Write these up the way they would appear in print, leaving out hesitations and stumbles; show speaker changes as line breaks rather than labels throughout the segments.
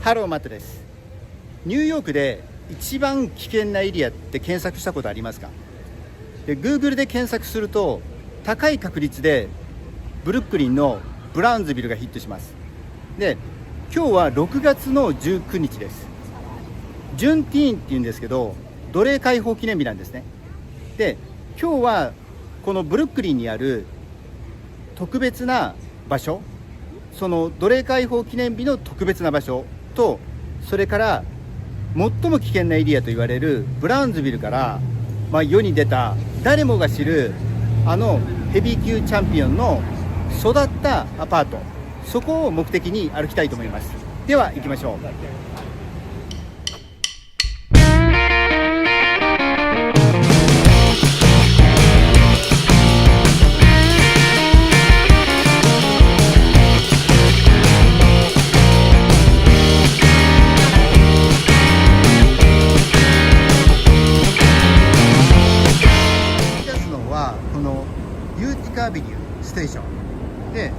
ハローマットです。ニューヨークで一番危険なエリアって検索したことありますか？で Google で検索すると高い確率でブルックリンのブラウンズビルがヒットします。で今日は6月の19日です。ジュンティーンっていうんですけど、奴隷解放記念日なんですね。で今日はこのブルックリンにある特別な場所、その奴隷解放記念日の特別な場所と、それから最も危険なエリアと言われるブラウンズビルから、世に出た誰もが知るあのヘビー級チャンピオンの育ったアパート、そこを目的に歩きたいと思います。では行きましょう。このユーティカアビニューステーションで、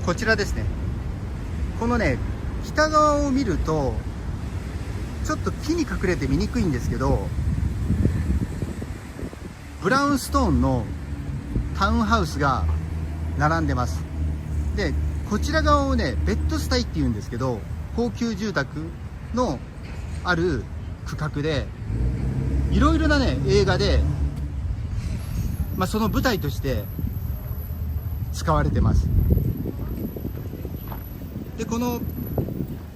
こちらですね。このね、北側を見るとちょっと木に隠れて見にくいんですけど、ブラウンストーンのタウンハウスが並んでます。でこちら側をね、ベッドスタイっていうんですけど、高級住宅のある区画で、いろいろなね映画でその舞台として使われてます。でこの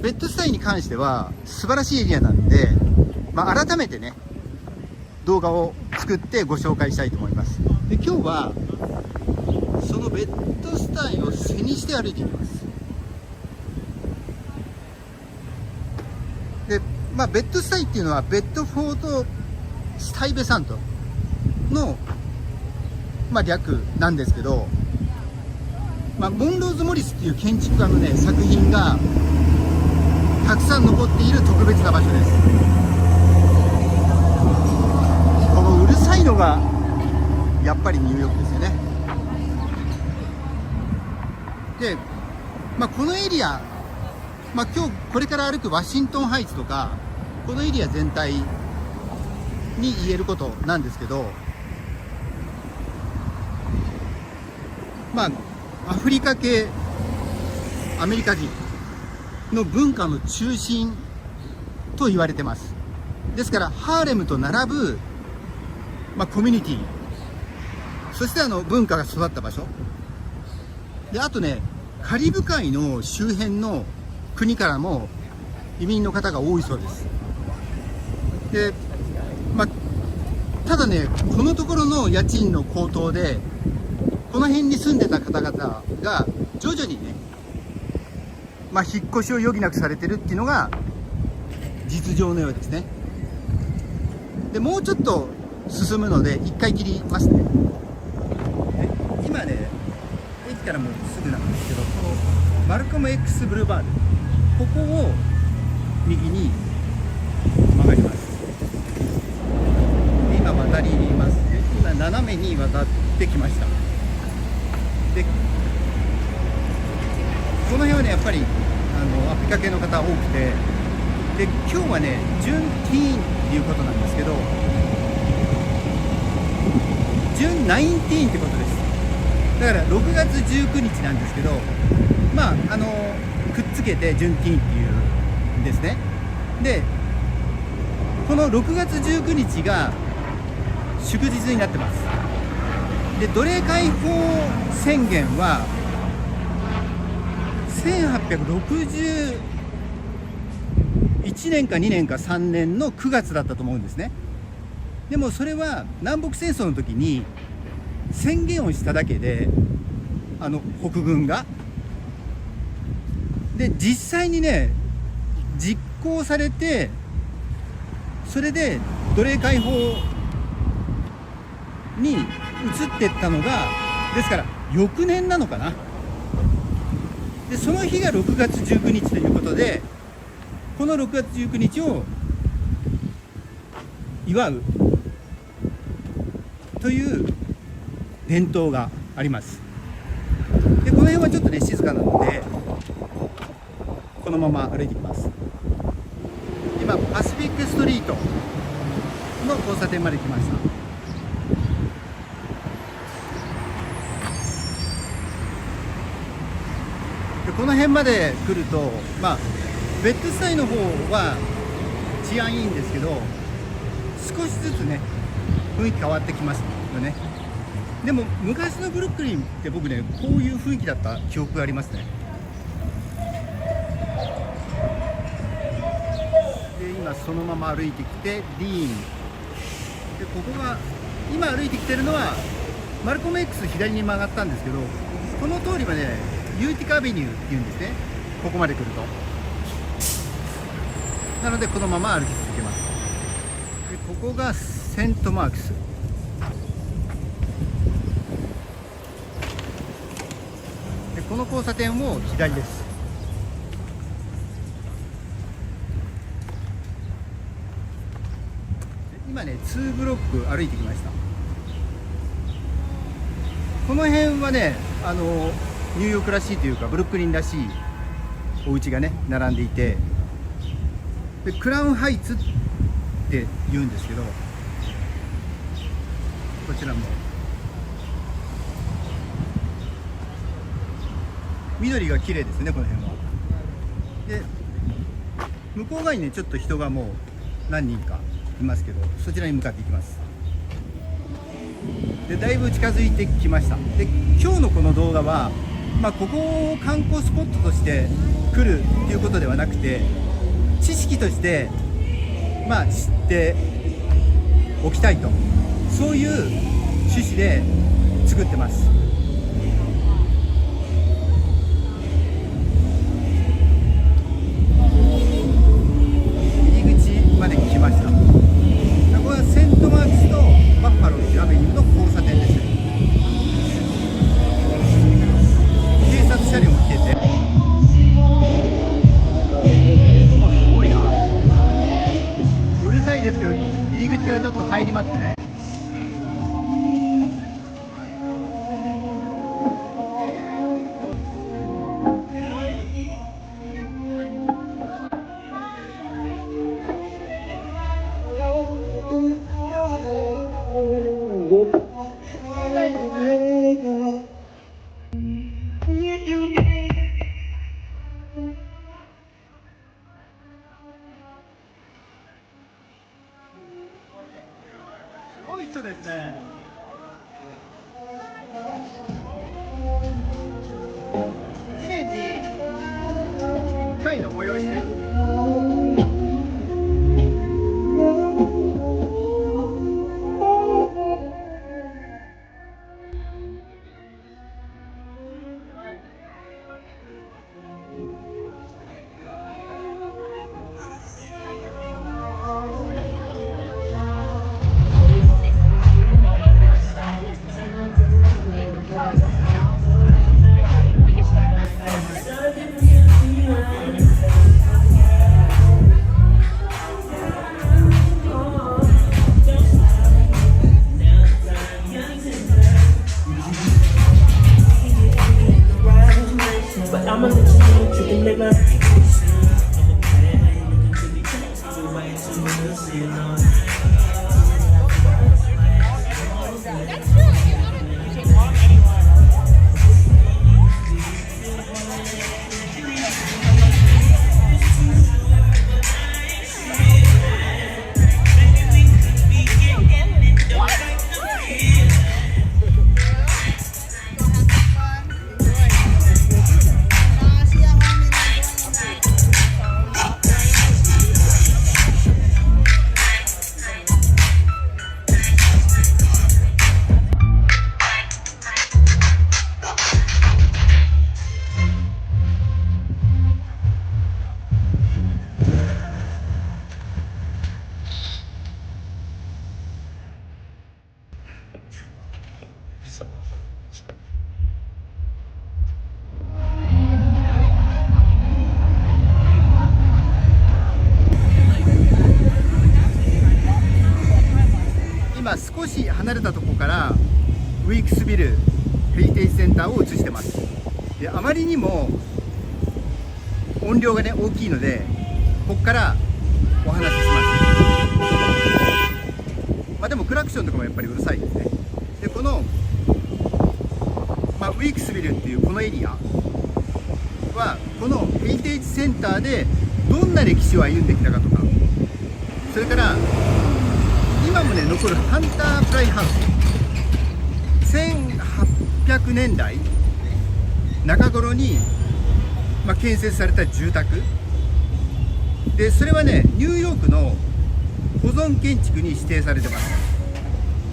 ベッドスタイに関しては素晴らしいエリアなんで、改めてね動画を作ってご紹介したいと思います。で今日はそのベッドスタイを背にして歩いていきます。でベッドスタイっていうのはベッドフォードスタイベサントの略なんですけど、モンローズ・モリスっていう建築家のね作品がたくさん残っている特別な場所です。このうるさいのがやっぱりニューヨークですよね。で、このエリア、今日これから歩くワシントンハイツとか、このエリア全体に言えることなんですけど、アフリカ系アメリカ人の文化の中心と言われてます。ですからハーレムと並ぶ、コミュニティ、そして文化が育った場所で、あとねカリブ海の周辺の国からも移民の方が多いそうです。で、ただね、このところの家賃の高騰でこの辺に住んでた方々が徐々にね、引っ越しを余儀なくされてるっていうのが実情のようですね。でもうちょっと進むので一回切りますね。今ね、駅からもうすぐなんですけど、このマルコム X ブルーバード、ここを右に曲がります。で今渡ります。今斜めに渡ってきました。でこの辺はねやっぱりアフリカ系の方多くて、で今日はねジュンティーンっていうことなんですけど、ジュン19ってことです。だから6月19日なんですけど、くっつけてジュンティーンっていうんですね。でこの6月19日が祝日になってます。で奴隷解放宣言は1861年か2年か3年の9月だったと思うんですね。でもそれは南北戦争の時に宣言をしただけで、北軍がで実際にね実行されて、それで奴隷解放に移っていったのが、ですから翌年なのかな。でその日が6月19日ということで、この6月19日を祝うという伝統があります。でこの辺はちょっとね静かなので、このまま歩いていきます。今パシフィックストリートの交差点まで来ました。でこの辺まで来ると、ベッドサイの方は治安いいんですけど、少しずつね雰囲気変わってきますよね。でも昔のブルックリンって僕ね、こういう雰囲気だった記憶がありますね。で今そのまま歩いてきてディーンで、ここが今歩いてきてるのはマルコム X 左に曲がったんですけど、この通りはねユーティカアベニューっていうんですね、ここまで来ると。なのでこのまま歩き続けます。でここがセントマークスで、この交差点も左です。今ね2ブロック歩いてきました。この辺はねニューヨークらしいというかブルックリンらしいお家がね並んでいて、でクラウンハイツって言うんですけど、こちらも緑が綺麗ですね、この辺は。で向こう側にねちょっと人がもう何人かいますけど、そちらに向かっていきます。でだいぶ近づいてきました。で今日のこの動画は、ここを観光スポットとして来るっていうことではなくて、知識として知っておきたいと、そういう趣旨で作ってます。入り口まで来ました。これはセントマークスとバッファローアベニューの交差点です。警察車両も来てて、すごいな。うるさいですけど入り口からちょっと入りますね。すごい人ですね。1年に1回の催しです。今少し離れたところからウィークスビルヘリテージセンターを映してます。であまりにも音量がね大きいので、ここからお話しします。でもクラクションとかもやっぱりうるさいですね。でこの、ウィークスビルっていうこのエリアは、このヘリテージセンターでどんな歴史を歩んできたかとか、それから今もね残るハンターフライハウス、1800年代中頃に、建設された住宅で、それはねニューヨークの保存建築に指定されてます。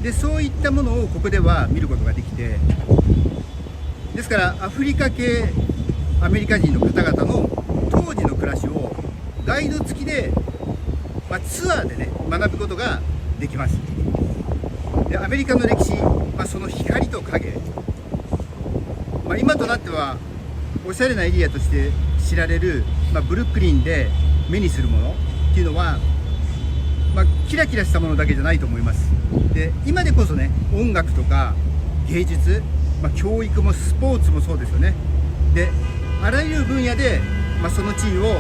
でそういったものをここでは見ることができて、ですからアフリカ系アメリカ人の方々の当時の暮らしをガイド付きで、ツアーでね学ぶことができます。でアメリカの歴史、その光と影、今となってはおしゃれなエリアとして知られる、ブルックリンで目にするものっていうのは、キラキラしたものだけじゃないと思います。で今でこそね音楽とか芸術、教育もスポーツもそうですよね。であらゆる分野で、その地位を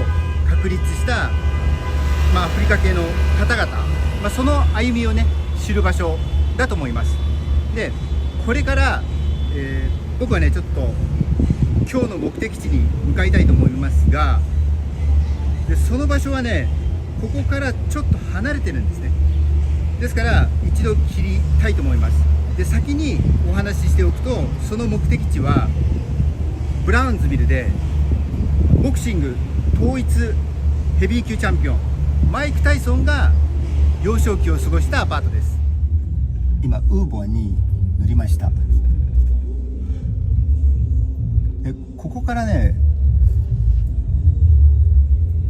確立した、アフリカ系の方々、その歩みをね知る場所だと思います。でこれから、僕はねちょっと今日の目的地に向かいたいと思いますが、でその場所はねここからちょっと離れてるんですね。ですから一度切りたいと思います。で先にお話ししておくと、その目的地はブラウンズビルでボクシング統一ヘビー級チャンピオンマイク・タイソンが幼少期を過ごしたアパートです。今ウーバーに乗りました。でここからね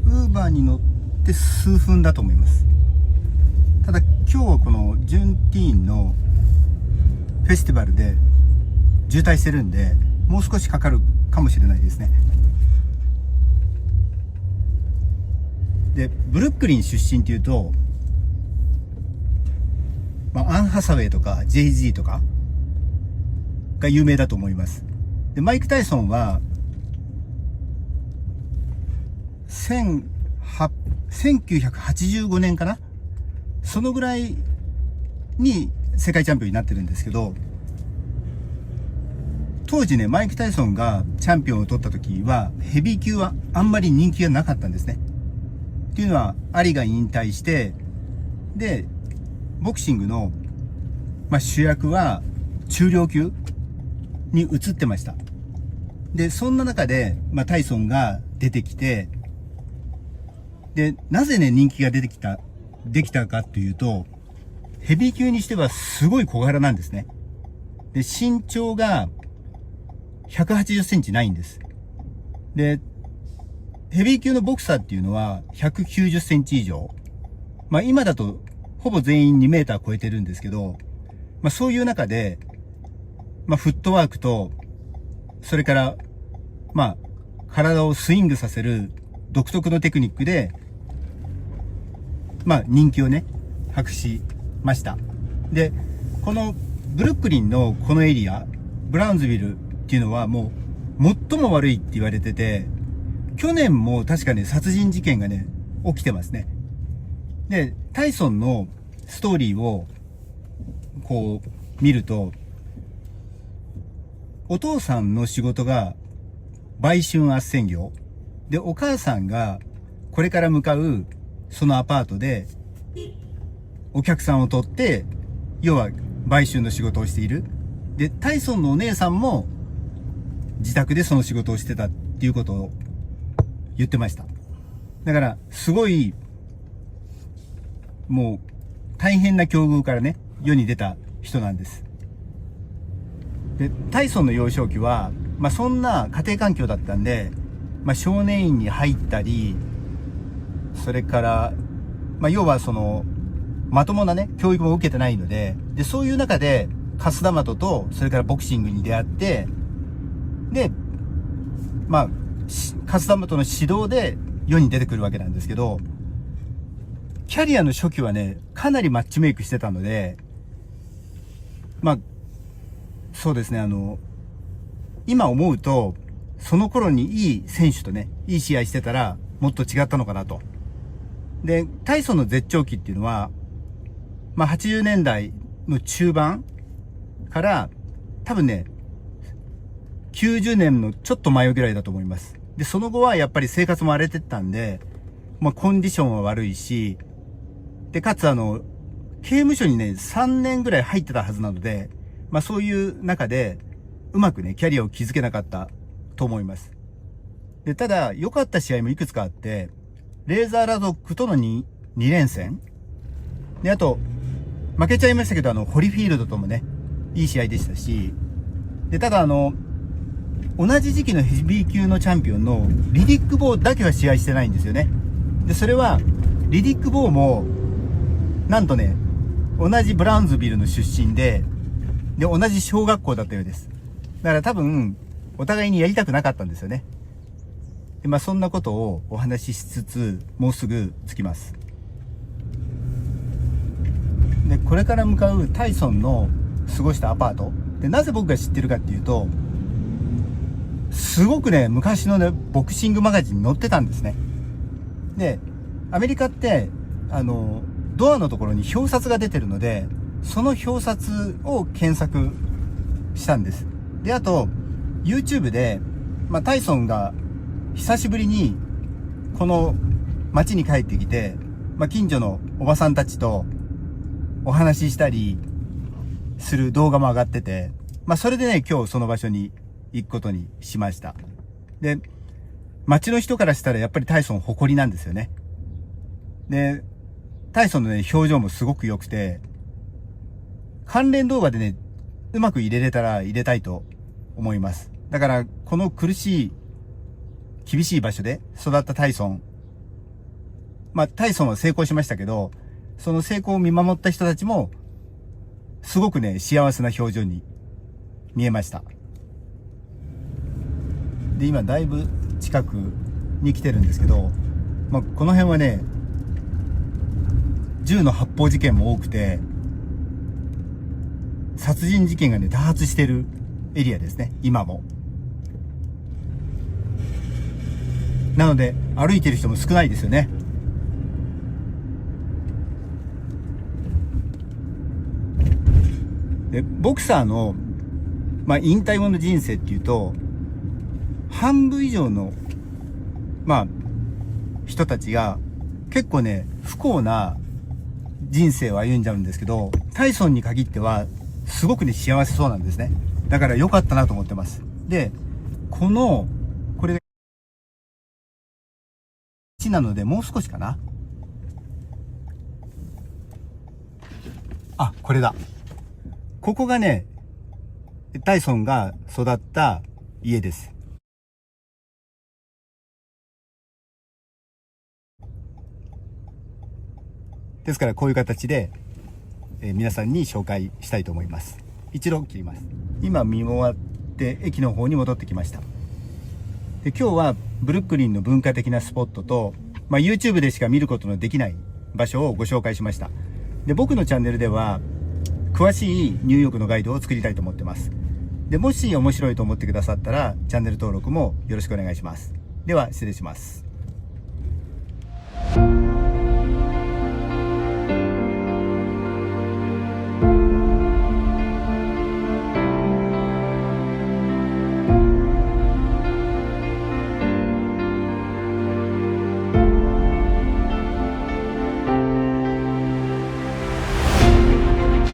ウーバーに乗って数分だと思います。ただ今日はこのジュンティーンのフェスティバルで渋滞してるんで、もう少しかかるかもしれないですね。でブルックリン出身っていうと、アン・ハサウェイとか Jay-Z とかが有名だと思います。でマイク・タイソンは1985年かな、そのぐらいに世界チャンピオンになってるんですけど、当時ねマイク・タイソンがチャンピオンを取った時はヘビー級はあんまり人気がなかったんですね。っていうのはアリが引退して、でボクシングの、主役は中量級に移ってました。でそんな中で、タイソンが出てきて、でなぜね人気ができたかっていうと、ヘビー級にしてはすごい小柄なんですね。で身長が180センチないんです。でヘビー級のボクサーっていうのは190センチ以上、今だとほぼ全員2メーター超えてるんですけど、そういう中で、フットワークと、それから体をスイングさせる独特のテクニックで、人気をね博しました。でこのブルックリンのこのエリアブラウンズビルっていうのはもう最も悪いって言われてて、去年も確かね殺人事件がね起きてますね。でタイソンのストーリーをこう見ると、お父さんの仕事が売春斡旋業で、お母さんがこれから向かうそのアパートでお客さんを取って、要は売春の仕事をしている。でタイソンのお姉さんも自宅でその仕事をしてたっていうことを言ってました。だからすごいもう大変な境遇からね世に出た人なんです。でタイソンの幼少期は、そんな家庭環境だったんで、少年院に入ったり、それから、要はそのまともなね教育も受けてないので、そういう中でカスダマトとそれからボクシングに出会って、でカスダマトの指導で世に出てくるわけなんですけど、キャリアの初期はねかなりマッチメイクしてたので、そうですね、今思うとその頃にいい選手とね、いい試合してたらもっと違ったのかなと。で、タイソンの絶頂期っていうのは、80年代の中盤から多分ね、90年のちょっと前ぐらいだと思います。で、その後はやっぱり生活も荒れてったんで、コンディションは悪いし、で、かつ刑務所にね、3年ぐらい入ってたはずなので、そういう中で、うまくね、キャリアを築けなかったと思います。で、ただ、良かった試合もいくつかあって、レーザーラドックとの2連戦。で、あと、負けちゃいましたけど、ホリフィールドともね、いい試合でしたし、で、ただ同じ時期のヘビー級のチャンピオンのリディック・ボーだけは試合してないんですよね。で、それは、リディック・ボーも、なんとね、同じブラウンズビルの出身で、同じ小学校だったようです。だから多分、お互いにやりたくなかったんですよね。で、そんなことをお話ししつつ、もうすぐ着きます。で、これから向かうタイソンの過ごしたアパート。で、なぜ僕が知ってるかっていうと、すごくね、昔のね、ボクシングマガジンに載ってたんですね。で、アメリカって、ドアのところに表札が出てるので、その表札を検索したんです。で、あと、YouTube で、タイソンが久しぶりに、この街に帰ってきて、近所のおばさんたちとお話ししたりする動画も上がってて、それでね、今日その場所に行くことにしました。で、街の人からしたらやっぱりタイソン誇りなんですよね。で、タイソンのね、表情もすごく良くて、関連動画でね、うまく入れれたら入れたいと思います。だから、この苦しい、厳しい場所で育ったタイソン。タイソンは成功しましたけど、その成功を見守った人たちも、すごくね、幸せな表情に見えました。で、今だいぶ近くに来てるんですけど、この辺はね、銃の発砲事件も多くて、殺人事件がね、多発してるエリアですね、今も。なので、歩いてる人も少ないですよね。で、ボクサーの、引退後の人生っていうと、半分以上の、人たちが、結構ね、不幸な人生を歩んじゃうんですけど、タイソンに限っては、すごくね、幸せそうなんですね。だから良かったなと思ってます。で、これが1なので、もう少しかな。あ、これだ。ここがね、タイソンが育った家です。ですからこういう形で、皆さんに紹介したいと思います。一度切ります。今見終わって駅の方に戻ってきました。で、今日はブルックリンの文化的なスポットと、YouTube でしか見ることのできない場所をご紹介しました。で、僕のチャンネルでは詳しいニューヨークのガイドを作りたいと思ってます。で、もし面白いと思ってくださったらチャンネル登録もよろしくお願いします。では失礼します。